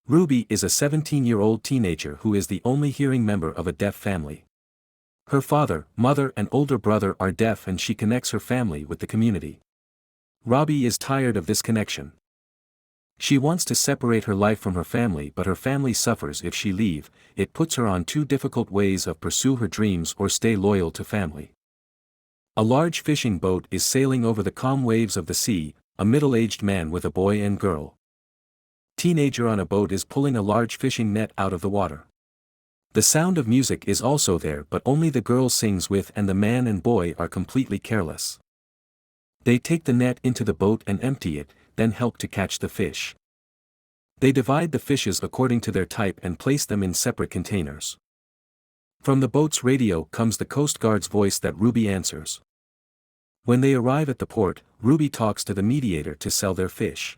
Ruby is a 17-year-old teenager who is the only hearing member of a deaf family. Her father, mother and older brother are deaf and she connects her family with the community. Robbie is tired of this connection. She wants to separate her life from her family, but her family suffers if she leave. It puts her on two difficult ways of pursue her dreams or stay loyal to family. A large fishing boat is sailing over the calm waves of the sea, a middle-aged man with a boy and girl. Teenager on a boat is pulling a large fishing net out of the water. The sound of music is also there, but only the girl sings with and the man and boy are completely careless. They take the net into the boat and empty it, then help to catch the fish. They divide the fishes according to their type and place them in separate containers. From the boat's radio comes the Coast Guard's voice that Ruby answers. When they arrive at the port, Ruby talks to the mediator to sell their fish.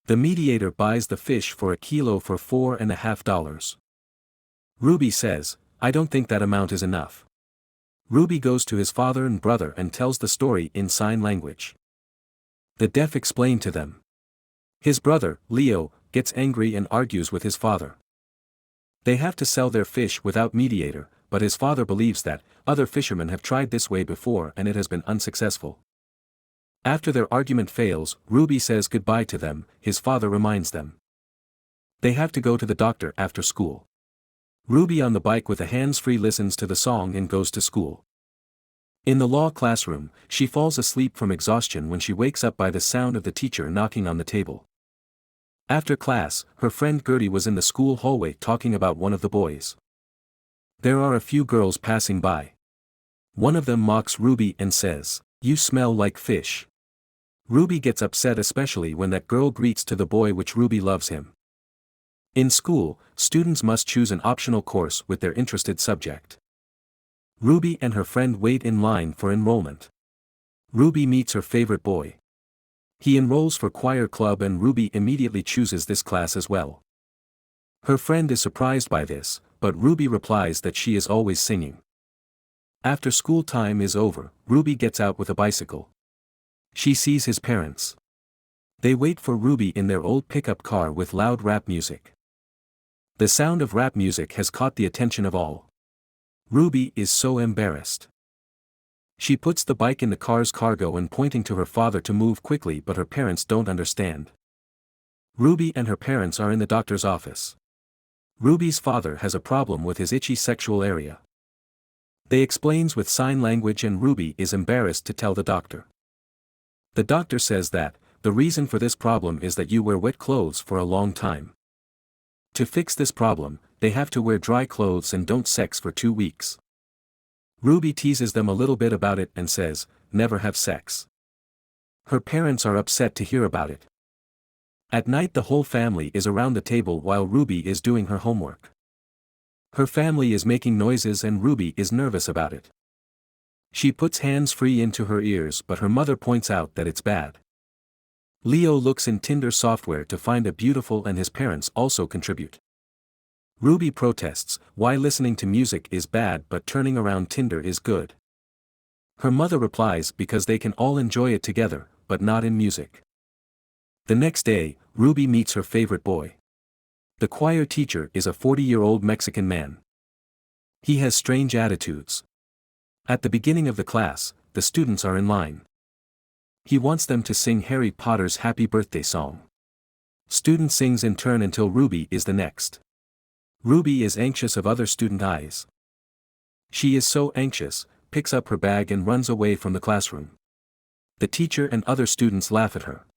The mediator buys the fish for $1 kilo for $4.50. Ruby says, "I don't think that amount is enough." Ruby goes to his father and brother and tells the story in sign language. The deaf explain to them. His brother, Leo, gets angry and argues with his father. They have to sell their fish without mediator, but his father believes that other fishermen have tried this way before and it has been unsuccessful. After their argument fails, Ruby says goodbye to them. His father reminds them. They have to go to the doctor after school. Ruby on the bike with a hands-free listens to the song and goes to school. In the law classroom, she falls asleep from exhaustion when she wakes up by the sound of the teacher knocking on the table. After class, her friend Gertie was in the school hallway talking about one of the boys. There are a few girls passing by. One of them mocks Ruby and says, "You smell like fish." Ruby gets upset especially when that girl greets to the boy which Ruby loves him. In school, students must choose an optional course with their interested subject. Ruby and her friend wait in line for enrollment. Ruby meets her favorite boy. He enrolls for choir club and Ruby immediately chooses this class as well. Her friend is surprised by this, but Ruby replies that she is always singing. After school time is over, Ruby gets out with a bicycle. She sees his parents. They wait for Ruby in their old pickup car with loud rap music. The sound of rap music has caught the attention of all. Ruby is so embarrassed. She puts the bike in the car's cargo and pointing to her father to move quickly, but her parents don't understand. Ruby and her parents are in the doctor's office. Ruby's father has a problem with his itchy sexual area. They explains with sign language and Ruby is embarrassed to tell the doctor. The doctor says that the reason for this problem is that you wear wet clothes for a long time. To fix this problem, they have to wear dry clothes and don't sex for 2 weeks. Ruby teases them a little bit about it and says, "Never have sex." Her parents are upset to hear about it. At night the whole family is around the table while Ruby is doing her homework. Her family is making noises and Ruby is nervous about it. She puts hands-free into her ears, but her mother points out that it's bad. Leo looks in Tinder software to find a beautiful and his parents also contribute. Ruby protests why listening to music is bad but turning around Tinder is good. Her mother replies because they can all enjoy it together, but not in music. The next day, Ruby meets her favorite boy. The choir teacher is a 40-year-old Mexican man. He has strange attitudes. At the beginning of the class, the students are in line. He wants them to sing Harry Potter's Happy Birthday song. Student sings in turn until Ruby is the next. Ruby is anxious of other student eyes. She is so anxious, picks up her bag and runs away from the classroom. The teacher and other students laugh at her.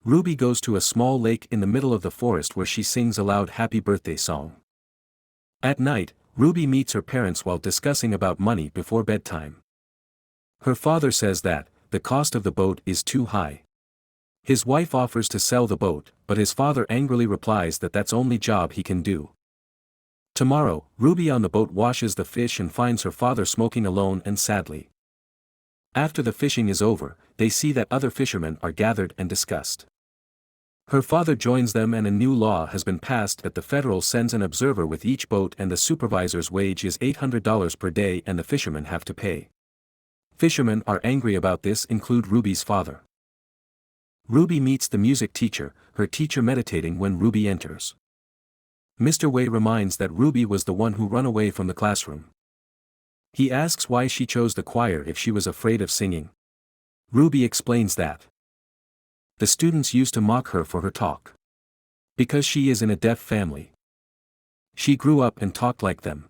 Ruby goes to a small lake in the middle of the forest where she sings a loud Happy Birthday song. At night, Ruby meets her parents while discussing about money before bedtime. Her father says that the cost of the boat is too high. His wife offers to sell the boat, but his father angrily replies that that's only job he can do. Tomorrow, Ruby on the boat washes the fish and finds her father smoking alone and sadly. After the fishing is over, they see that other fishermen are gathered and discussed. Her father joins them and a new law has been passed that the federal sends an observer with each boat and the supervisor's wage is $800 per day and the fishermen have to pay. Fishermen are angry about this include Ruby's father. Ruby meets the music teacher, her teacher meditating when Ruby enters. Mr. Wei reminds that Ruby was the one who ran away from the classroom. He asks why she chose the choir if she was afraid of singing. Ruby explains that the students used to mock her for her talk. Because she is in a deaf family. She grew up and talked like them.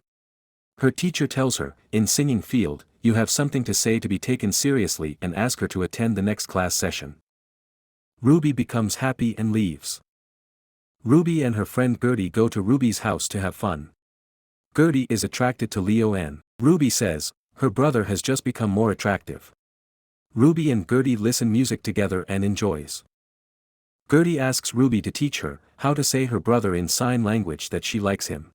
Her teacher tells her, in singing field, you have something to say to be taken seriously, and ask her to attend the next class session. Ruby becomes happy and leaves. Ruby and her friend Gertie go to Ruby's house to have fun. Gertie is attracted to Leo and Ruby says, her brother has just become more attractive. Ruby and Gertie listen music together and enjoys. Gertie asks Ruby to teach her how to say her brother in sign language that she likes him.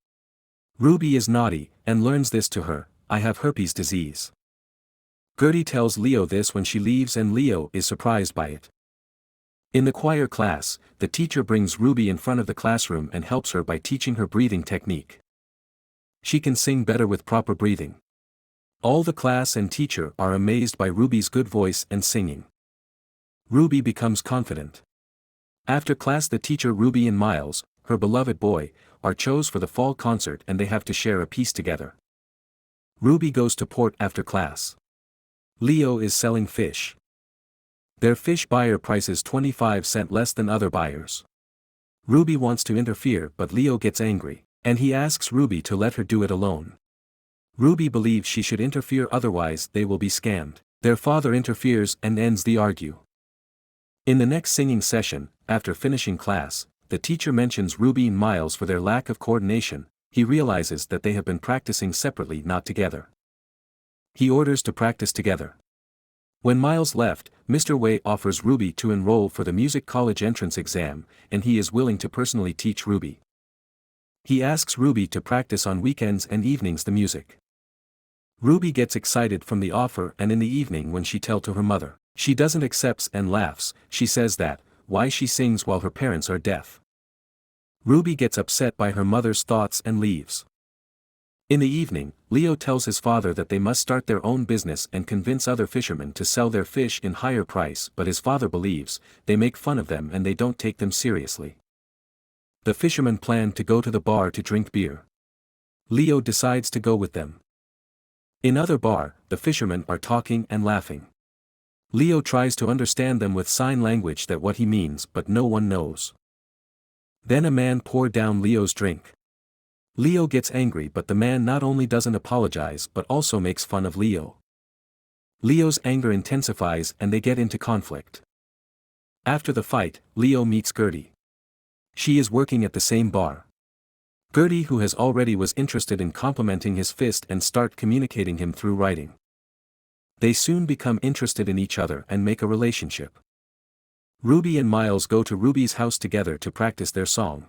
Ruby is naughty, and learns this to her, I have herpes disease. Gertie tells Leo this when she leaves, and Leo is surprised by it. In the choir class, the teacher brings Ruby in front of the classroom and helps her by teaching her breathing technique. She can sing better with proper breathing. All the class and teacher are amazed by Ruby's good voice and singing. Ruby becomes confident. After class, the teacher Ruby and Miles, her beloved boy, are chose for the fall concert and they have to share a piece together. Ruby goes to port after class. Leo is selling fish. Their fish buyer prices 25 cents less than other buyers. Ruby wants to interfere, but Leo gets angry, and he asks Ruby to let her do it alone. Ruby believes she should interfere, otherwise they will be scammed. Their father interferes and ends the argue. In the next singing session, after finishing class, the teacher mentions Ruby and Miles for their lack of coordination. He realizes that they have been practicing separately, not together. He orders to practice together. When Miles left, Mr. Wei offers Ruby to enroll for the music college entrance exam, and he is willing to personally teach Ruby. He asks Ruby to practice on weekends and evenings the music. Ruby gets excited from the offer, and in the evening when she tells to her mother, she doesn't accept and laughs. She says that, why she sings while her parents are deaf. Ruby gets upset by her mother's thoughts and leaves. In the evening, Leo tells his father that they must start their own business and convince other fishermen to sell their fish in higher price, but his father believes, they make fun of them and they don't take them seriously. The fishermen plan to go to the bar to drink beer. Leo decides to go with them. In other bar, the fishermen are talking and laughing. Leo tries to understand them with sign language that what he means, but no one knows. Then a man poured down Leo's drink. Leo gets angry, but the man not only doesn't apologize but also makes fun of Leo. Leo's anger intensifies and they get into conflict. After the fight, Leo meets Gertie. She is working at the same bar. Gertie, who has already was interested in complimenting his fist and start communicating him through writing. They soon become interested in each other and make a relationship. Ruby and Miles go to Ruby's house together to practice their song.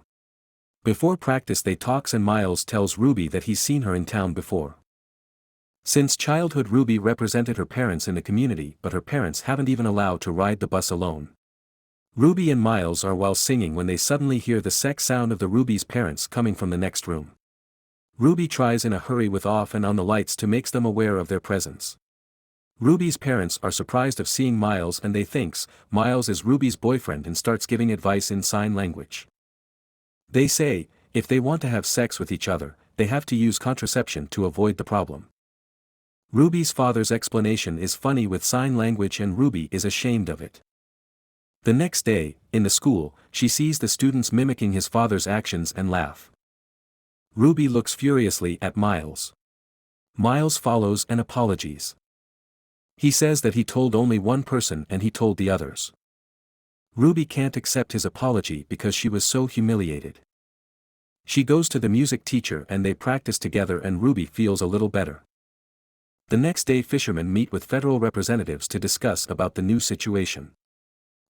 Before practice they talks and Miles tells Ruby that he's seen her in town before. Since childhood Ruby represented her parents in the community, but her parents haven't even allowed to ride the bus alone. Ruby and Miles are while singing when they suddenly hear the sex sound of the Ruby's parents coming from the next room. Ruby tries in a hurry with off and on the lights to make them aware of their presence. Ruby's parents are surprised of seeing Miles and they thinks Miles is Ruby's boyfriend and starts giving advice in sign language. They say, if they want to have sex with each other, they have to use contraception to avoid the problem. Ruby's father's explanation is funny with sign language and Ruby is ashamed of it. The next day, in the school, she sees the students mimicking his father's actions and laugh. Ruby looks furiously at Miles. Miles follows and apologies. He says that he told only one person and he told the others. Ruby can't accept his apology because she was so humiliated. She goes to the music teacher and they practice together and Ruby feels a little better. The next day fishermen meet with federal representatives to discuss about the new situation.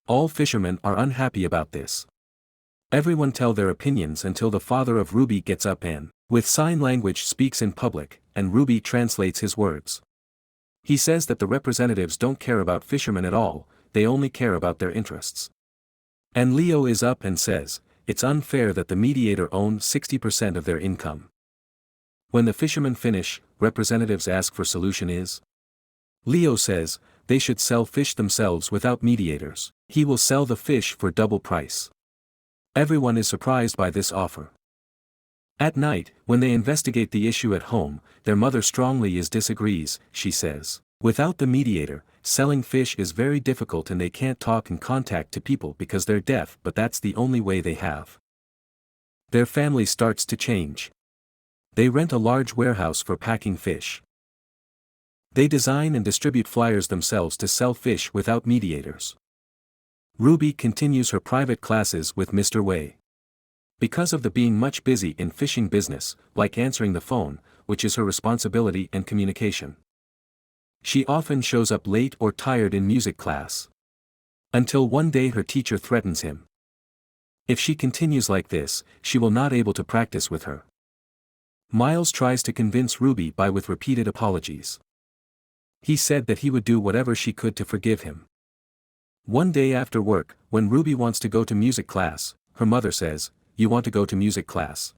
All fishermen are unhappy about this. Everyone tell their opinions until the father of Ruby gets up and, with sign language, speaks in public, and Ruby translates his words. He says that the representatives don't care about fishermen at all, they only care about their interests. And Leo is up and says, it's unfair that the mediator owns 60% of their income. When the fishermen finish, representatives ask for solution is. Leo says, they should sell fish themselves without mediators. He will sell the fish for double price. Everyone is surprised by this offer. At night, when they investigate the issue at home, their mother strongly disagrees. She says, "Without the mediator, selling fish is very difficult and they can't talk and contact to people because they're deaf, but that's the only way they have." Their family starts to change. They rent a large warehouse for packing fish. They design and distribute flyers themselves to sell fish without mediators. Ruby continues her private classes with Mr. Wei. Because of the being much busy in fishing business, like answering the phone, which is her responsibility and communication. She often shows up late or tired in music class. Until one day her teacher threatens him. If she continues like this, she will not able to practice with her. Miles tries to convince Ruby with repeated apologies. He said that he would do whatever she could to forgive him. One day after work, when Ruby wants to go to music class, her mother says, "You want to go to music class?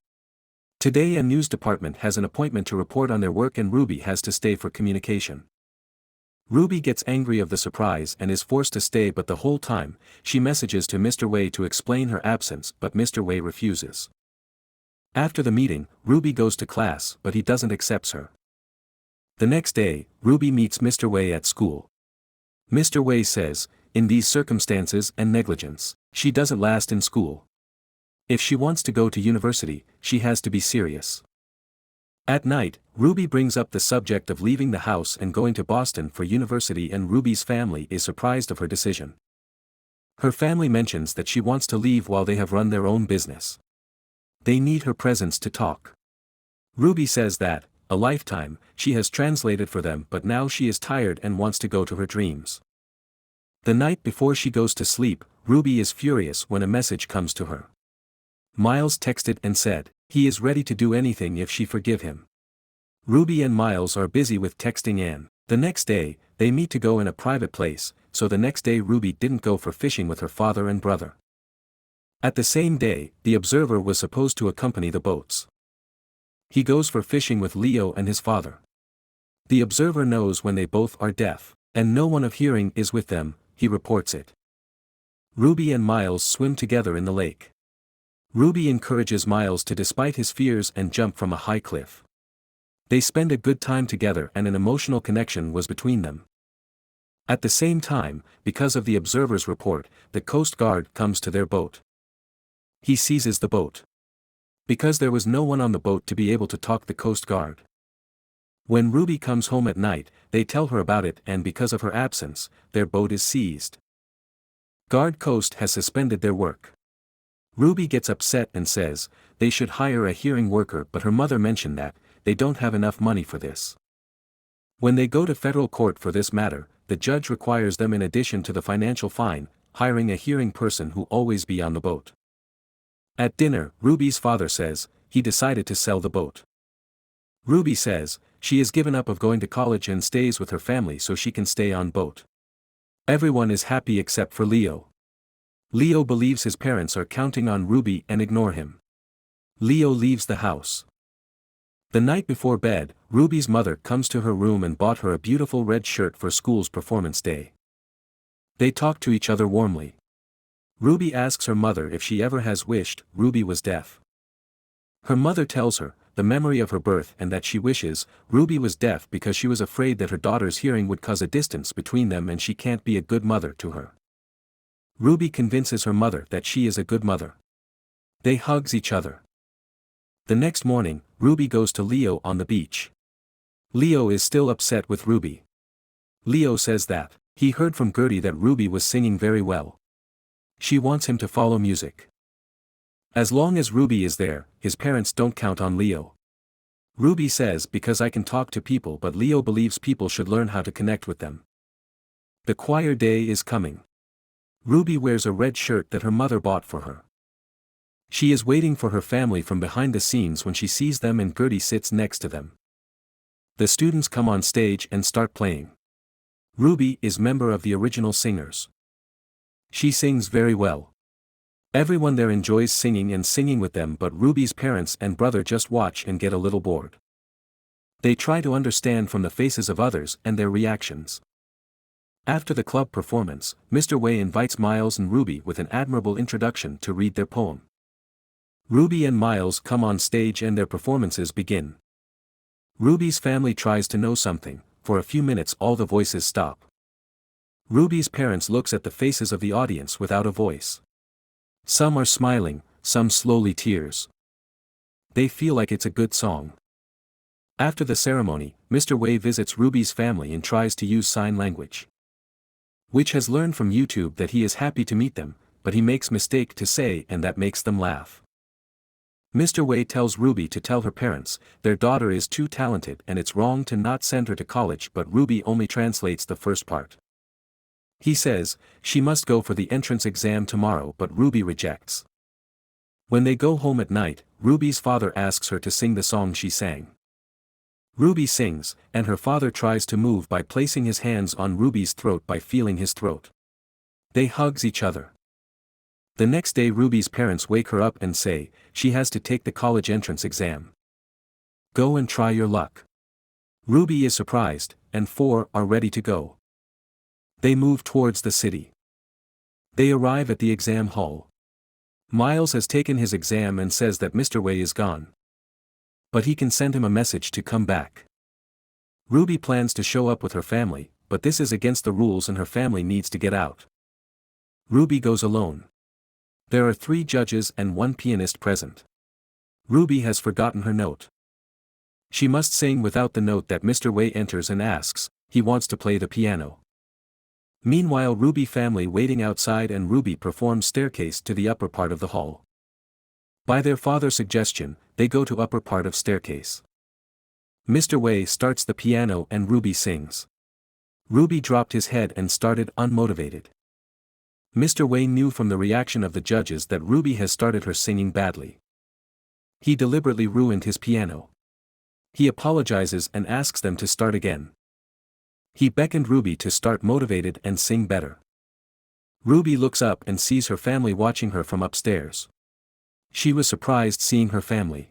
Today a news department has an appointment to report on their work and Ruby has to stay for communication." Ruby gets angry of the surprise and is forced to stay, but the whole time, she messages to Mr. Wei to explain her absence, but Mr. Wei refuses. After the meeting, Ruby goes to class, but he doesn't accept her. The next day, Ruby meets Mr. Wei at school. Mr. Wei says, in these circumstances and negligence, she doesn't last in school. If she wants to go to university, she has to be serious. At night, Ruby brings up the subject of leaving the house and going to Boston for university, and Ruby's family is surprised of her decision. Her family mentions that she wants to leave while they have run their own business. They need her presence to talk. Ruby says that, a lifetime, she has translated for them, but now she is tired and wants to go to her dreams. The night before she goes to sleep, Ruby is furious when a message comes to her. Miles texted and said, he is ready to do anything if she forgive him. Ruby and Miles are busy with texting and, the next day, they meet to go in a private place, so the next day Ruby didn't go for fishing with her father and brother. At the same day, the observer was supposed to accompany the boats. He goes for fishing with Leo and his father. The observer knows when they both are deaf, and no one of hearing is with them, he reports it. Ruby and Miles swim together in the lake. Ruby encourages Miles to despite his fears and jump from a high cliff. They spend a good time together and an emotional connection was between them. At the same time, because of the observer's report, the Coast Guard comes to their boat. He seizes the boat. Because there was no one on the boat to be able to talk the Coast Guard. When Ruby comes home at night, they tell her about it, and because of her absence, their boat is seized. Guard Coast has suspended their work. Ruby gets upset and says, they should hire a hearing worker, but her mother mentioned that, they don't have enough money for this. When they go to federal court for this matter, the judge requires them, in addition to the financial fine, hiring a hearing person who always be on the boat. At dinner, Ruby's father says, he decided to sell the boat. Ruby says, she has given up of going to college and stays with her family so she can stay on boat. Everyone is happy except for Leo. Leo believes his parents are counting on Ruby and ignore him. Leo leaves the house. The night before bed, Ruby's mother comes to her room and bought her a beautiful red shirt for school's performance day. They talk to each other warmly. Ruby asks her mother if she ever has wished Ruby was deaf. Her mother tells her, the memory of her birth, and that she wishes Ruby was deaf because she was afraid that her daughter's hearing would cause a distance between them and she can't be a good mother to her. Ruby convinces her mother that she is a good mother. They hugs each other. The next morning, Ruby goes to Leo on the beach. Leo is still upset with Ruby. Leo says that, he heard from Gertie that Ruby was singing very well. She wants him to follow music. As long as Ruby is there, his parents don't count on Leo. Ruby says, because I can talk to people, but Leo believes people should learn how to connect with them. The choir day is coming. Ruby wears a red shirt that her mother bought for her. She is waiting for her family from behind the scenes when she sees them and Gertie sits next to them. The students come on stage and start playing. Ruby is member of the original singers. She sings very well. Everyone there enjoys singing and singing with them, but Ruby's parents and brother just watch and get a little bored. They try to understand from the faces of others and their reactions. After the club performance, Mr. Wei invites Miles and Ruby with an admirable introduction to read their poem. Ruby and Miles come on stage and their performances begin. Ruby's family tries to know something. For a few minutes all the voices stop. Ruby's parents looks at the faces of the audience without a voice. Some are smiling, some slowly tears. They feel like it's a good song. After the ceremony, Mr. Wei visits Ruby's family and tries to use sign language. Which has learned from YouTube that he is happy to meet them, but he makes mistake to say and that makes them laugh. Mr. Wei tells Ruby to tell her parents, their daughter is too talented and it's wrong to not send her to college, but Ruby only translates the first part. He says, she must go for the entrance exam tomorrow, but Ruby rejects. When they go home at night, Ruby's father asks her to sing the song she sang. Ruby sings, and her father tries to move by placing his hands on Ruby's throat by feeling his throat. They hugs each other. The next day Ruby's parents wake her up and say, she has to take the college entrance exam. Go and try your luck. Ruby is surprised, and 4 are ready to go. They move towards the city. They arrive at the exam hall. Miles has taken his exam and says that Mr. Wei is gone. But he can send him a message to come back. Ruby plans to show up with her family, but this is against the rules and her family needs to get out. Ruby goes alone. There are 3 judges and 1 pianist present. Ruby has forgotten her note. She must sing without the note that Mr. Wei enters and asks, he wants to play the piano. Meanwhile Ruby family waiting outside and Ruby performs staircase to the upper part of the hall. By their father's suggestion, they go to upper part of staircase. Mr. Wei starts the piano and Ruby sings. Ruby dropped his head and started unmotivated. Mr. Wei knew from the reaction of the judges that Ruby has started her singing badly. He deliberately ruined his piano. He apologizes and asks them to start again. He beckoned Ruby to start motivated and sing better. Ruby looks up and sees her family watching her from upstairs. She was surprised seeing her family.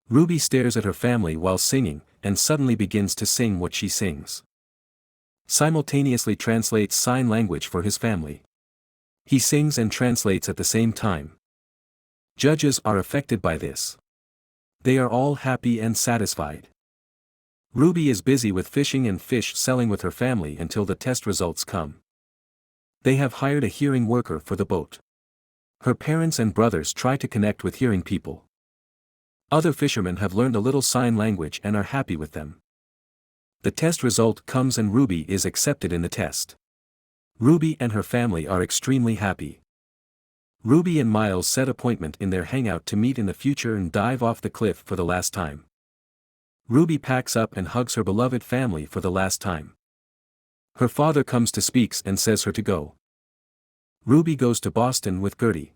Ruby stares at her family while singing, and suddenly begins to sing what she sings. Simultaneously translates sign language for his family. He sings and translates at the same time. Judges are affected by this. They are all happy and satisfied. Ruby is busy with fishing and fish selling with her family until the test results come. They have hired a hearing worker for the boat. Her parents and brothers try to connect with hearing people. Other fishermen have learned a little sign language and are happy with them. The test result comes and Ruby is accepted in the test. Ruby and her family are extremely happy. Ruby and Miles set appointment in their hangout to meet in the future and dive off the cliff for the last time. Ruby packs up and hugs her beloved family for the last time. Her father comes to speaks and says her to go. Ruby goes to Boston with Gertie.